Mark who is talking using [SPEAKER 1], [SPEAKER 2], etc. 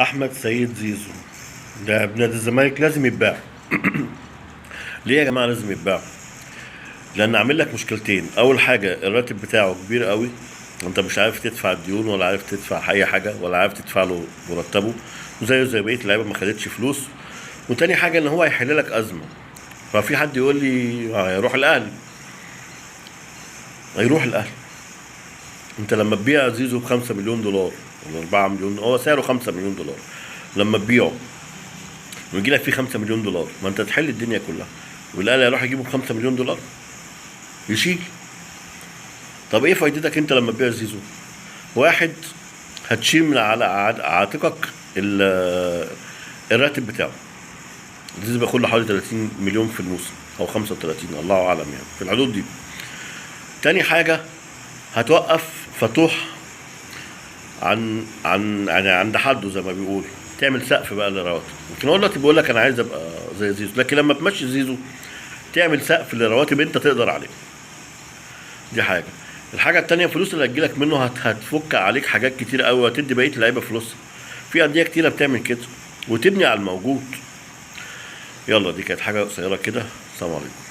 [SPEAKER 1] احمد سيد زيزو ده ابن نادي الزمالك لازم يتباع. ليه يا جماعه لازم يتباع؟ لان عامل لك مشكلتين. اول حاجه الراتب بتاعه كبير قوي، انت مش عارف تدفع الديون ولا عارف تدفع اي حاجه ولا عارف تدفع له مرتبه، وزيه زي بقيه اللعيبه ما خدتش فلوس. وتاني حاجه ان هو هيحل لك ازمه. ففي حد يقول لي هيروح الاهلي، هيروح الاهلي. انت لما تبيع زيزو ب 5 مليون دولار ولا 4 مليون، هو سعره 5 مليون دولار، لما تبيعه ويجي لك فيه 5 مليون دولار، ما انت تحل الدنيا كلها. والاهلي هيروح يجيبه ب 5 مليون دولار يشيل. طب ايه فايدتك انت لما تبيع زيزو؟ واحد، هتشيل من على عاتقك الراتب بتاعه. زيزو بياخد له حوالي 30 مليون في الموسم او 35، الله اعلم، يعني في الحدود دي. تاني حاجه، هتوقف فتوح عن يعني عند حده زي ما بيقول، تعمل سقف بقى للرواتب. لكن هو دلوقتي بيقول لك انا عايز ابقى زي زيزو، لكن لما تمشي زيزو تعمل سقف للرواتب انت تقدر عليه. دي حاجه. الحاجه التانيه، الفلوس اللي هتجيلك منه هتفك عليك حاجات كتير قوي، وهتدي بقيه اللعيبه فلوسها. في انديه كتيره بتعمل كده وتبني على الموجود. يلا، دي كانت حاجه قصيره كده. السلام عليكم.